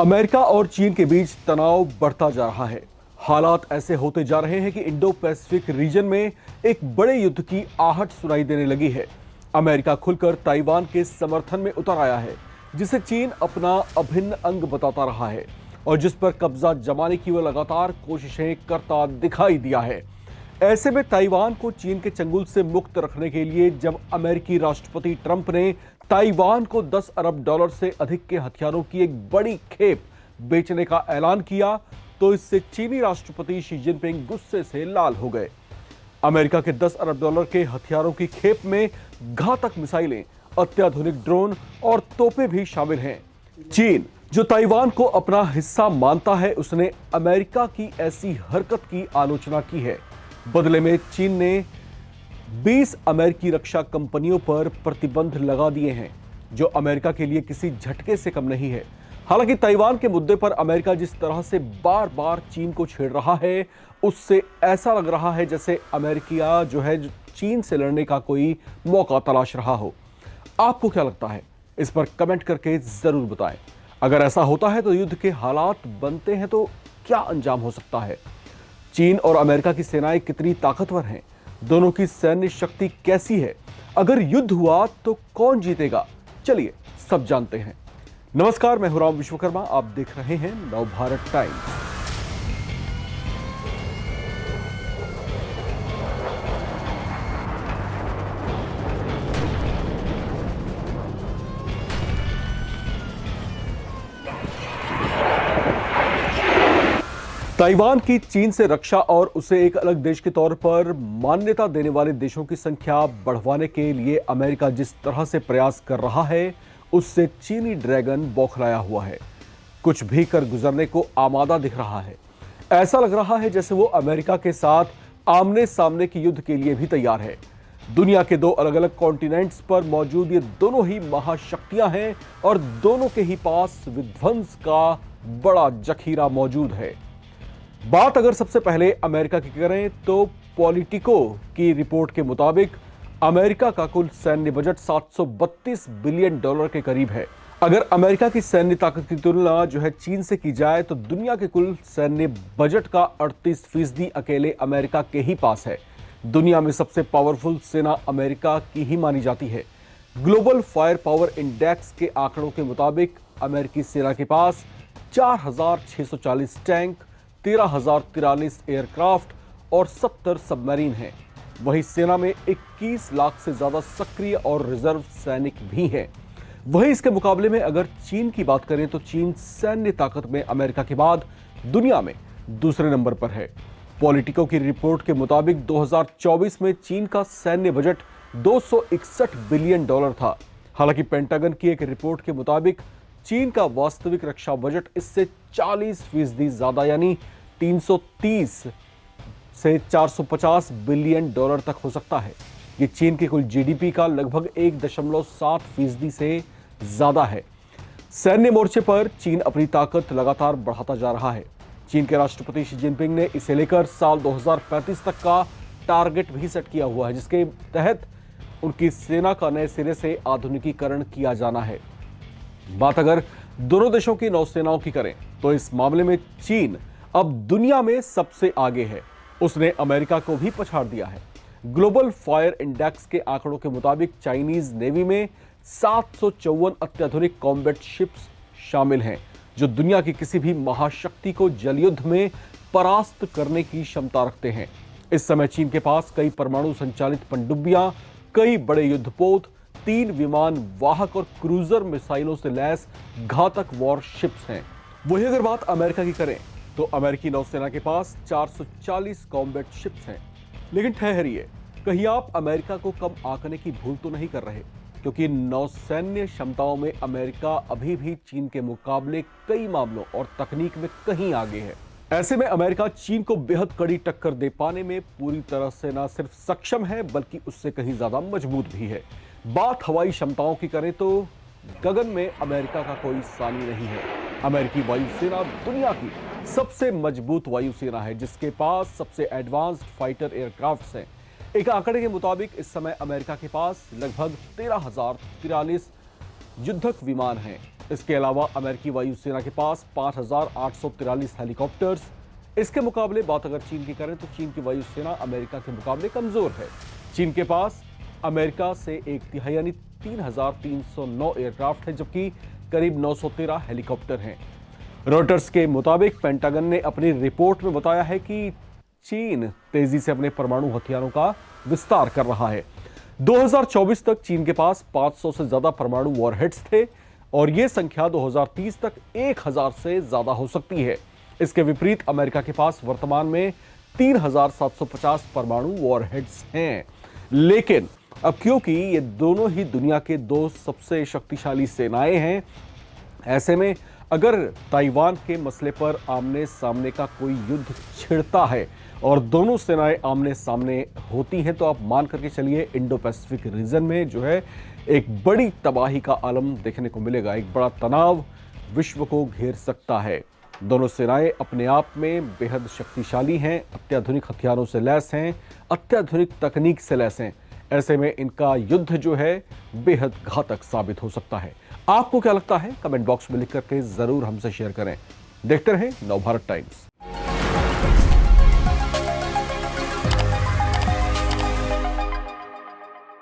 America और चीन के बीच तनाव बढ़ता जा रहा है। हालात ऐसे होते जा रहे हैं कि इंडो पैसिफिक रीजन में एक बड़े युद्ध की आहट सुनाई देने लगी है। अमेरिका खुलकर ताइवान के समर्थन में उतर आया है, जिसे चीन अपना अभिन्न अंग बताता रहा है और जिस पर कब्जा जमाने की वह लगातार कोशिशें करता दिखाई दिया है। ऐसे में ताइवान को चीन के चंगुल से मुक्त रखने के लिए जब अमेरिकी राष्ट्रपति ट्रंप ने ताइवान को 10 अरब डॉलर से अधिक के हथियारों की एक बड़ी खेप बेचने का ऐलान किया, तो इससे चीनी राष्ट्रपति शी जिनपिंग गुस्से से लाल हो गए। अमेरिका के 10 अरब डॉलर के हथियारों की खेप में घातक मिसाइलें, अत्याधुनिक ड्रोन और तोपें भी शामिल हैं। चीन, जो ताइवान को अपना हिस्सा मानता है, उसने अमेरिका की ऐसी हरकत की आलोचना की है। बदले में चीन ने 20 अमेरिकी रक्षा कंपनियों पर प्रतिबंध लगा दिए हैं, जो अमेरिका के लिए किसी झटके से कम नहीं है। हालांकि ताइवान के मुद्दे पर अमेरिका जिस तरह से बार बार चीन को छेड़ रहा है, उससे ऐसा लग रहा है जैसे अमेरिका जो है चीन से लड़ने का कोई मौका तलाश रहा हो। आपको क्या लगता है? इस पर कमेंट करके जरूर बताएं। अगर ऐसा होता है तो युद्ध के हालात बनते हैं तो क्या अंजाम हो सकता है? चीन और अमेरिका की सेनाएं कितनी ताकतवर हैं? दोनों की सैन्य शक्ति कैसी है? अगर युद्ध हुआ तो कौन जीतेगा? चलिए सब जानते हैं। नमस्कार, मैं हूं राम विश्वकर्मा। आप देख रहे हैं नवभारत टाइम्स। ताइवान की चीन से रक्षा और उसे एक अलग देश के तौर पर मान्यता देने वाले देशों की संख्या बढ़वाने के लिए अमेरिका जिस तरह से प्रयास कर रहा है, उससे चीनी ड्रैगन बौखलाया हुआ है। कुछ भी कर गुजरने को आमादा दिख रहा है। ऐसा लग रहा है जैसे वो अमेरिका के साथ आमने सामने के युद्ध के लिए भी तैयार है। दुनिया के दो अलग अलग कॉन्टिनेंट्स पर मौजूद ये दोनों ही महाशक्तियां हैं और दोनों के ही पास विध्वंस का बड़ा जखीरा मौजूद है। बात अगर सबसे पहले अमेरिका की करें तो पॉलिटिको की रिपोर्ट के मुताबिक अमेरिका का कुल सैन्य बजट 732 बिलियन डॉलर के करीब है। अगर अमेरिका की सैन्य ताकत की तुलना जो है चीन से की जाए तो दुनिया के कुल सैन्य बजट का 38% अकेले अमेरिका के ही पास है। दुनिया में सबसे पावरफुल सेना अमेरिका की ही मानी जाती है। ग्लोबल फायर पावर इंडेक्स के आंकड़ों के मुताबिक अमेरिकी सेना के पास 4,640 टैंक, 13,043 एयरक्राफ्ट और 70 सबमरीन हैं। वहीं सेना में 21 लाख से ज्यादा सक्रिय और रिजर्व सैनिक भी हैं। वहीं इसके मुकाबले में अगर चीन की बात करें तो चीन सैन्य ताकत में अमेरिका के बाद दुनिया में दूसरे नंबर पर है। पॉलिटिको की रिपोर्ट के मुताबिक 2024 में चीन का सैन्य बजट 261 बिलियन डॉलर था। हालांकि पेंटागन की एक रिपोर्ट के मुताबिक चीन का वास्तविक रक्षा बजट इससे 40% ज्यादा यानी 330 से 450 बिलियन डॉलर तक हो सकता है। ये चीन के कुल जीडीपी का लगभग 1.7% से ज्यादा है। सैन्य मोर्चे पर चीन अपनी ताकत लगातार बढ़ाता जा रहा है। चीन के राष्ट्रपति शी जिनपिंग ने इसे लेकर साल 2035 तक का टारगेट भी सेट किया हुआ है, जिसके तहत उनकी सेना का नए सिरे से आधुनिकीकरण किया जाना है। बात अगर दोनों देशों की नौसेनाओं की करें तो इस मामले में चीन अब दुनिया में सबसे आगे है। उसने अमेरिका को भी पछाड़ दिया है। ग्लोबल फायर इंडेक्स के आंकड़ों के मुताबिक चाइनीज नेवी में 754 अत्याधुनिक कॉम्बैट शिप्स शामिल हैं, जो दुनिया की किसी भी महाशक्ति को जलयुद्ध में परास्त करने की क्षमता रखते हैं। इस समय चीन के पास कई परमाणु संचालित पनडुब्बियां, कई बड़े युद्धपोत, 3 विमान वाहक और क्रूजर मिसाइलों से लैस घातक वॉरशिप्स हैं। वही अगर बात अमेरिका की करें तो अमेरिकी नौसेना के पास 440 कॉम्बैट शिप्स हैं। लेकिन ठहरिए, कहीं आप अमेरिका को कम आंकने की भूल तो नहीं कर रहे, क्योंकि नौसैन्य क्षमताओं में अमेरिका अभी भी चीन के मुकाबले कई मामलों और तकनीक में कहीं आगे है। ऐसे में अमेरिका चीन को बेहद कड़ी टक्कर दे पाने में पूरी तरह से न सिर्फ सक्षम है बल्कि उससे कहीं ज्यादा मजबूत भी है। बात हवाई क्षमताओं की करें तो गगन में अमेरिका का कोई सानी नहीं है। अमेरिकी वायुसेना दुनिया की सबसे मजबूत वायुसेना है, जिसके पास सबसे एडवांस्ड फाइटर एयरक्राफ्ट्स हैं। एक आंकड़े के मुताबिक इस समय अमेरिका के पास लगभग 13,043 युद्धक विमान हैं। इसके अलावा अमेरिकी वायुसेना के पास 5,843 हेलीकॉप्टर्स। इसके मुकाबले बात अगर चीन की करें तो चीन की वायुसेना अमेरिका के मुकाबले कमजोर है। चीन के पास अमेरिका से एक तिहाई यानी 3,309 एयरक्राफ्ट है, जबकि करीब 913 हेलीकॉप्टर हैं। रॉयटर्स के मुताबिक पेंटागन ने अपनी रिपोर्ट में बताया है कि चीन तेजी से अपने परमाणु हथियारों का विस्तार कर रहा है। 2024 तक चीन के पास 500 से ज्यादा परमाणु वॉरहेड्स थे और यह संख्या 2030 तक 1000 से ज्यादा हो सकती है। इसके विपरीत अमेरिका के पास वर्तमान में 3,750 परमाणु वॉरहेड्स हैं। लेकिन अब क्योंकि ये दोनों ही दुनिया के दो सबसे शक्तिशाली सेनाएं हैं, ऐसे में अगर ताइवान के मसले पर आमने सामने का कोई युद्ध छिड़ता है और दोनों सेनाएं आमने सामने होती हैं, तो आप मान करके चलिए इंडो पैसिफिक रीजन में जो है एक बड़ी तबाही का आलम देखने को मिलेगा। एक बड़ा तनाव विश्व को घेर सकता है। दोनों सेनाएं अपने आप में बेहद शक्तिशाली हैं, अत्याधुनिक हथियारों से लैस हैं, अत्याधुनिक तकनीक से लैस हैं। ऐसे में इनका युद्ध जो है बेहद घातक साबित हो सकता है। आपको क्या लगता है? कमेंट बॉक्स में लिख करके जरूर हमसे शेयर करें। देखते रहें नवभारत टाइम्स।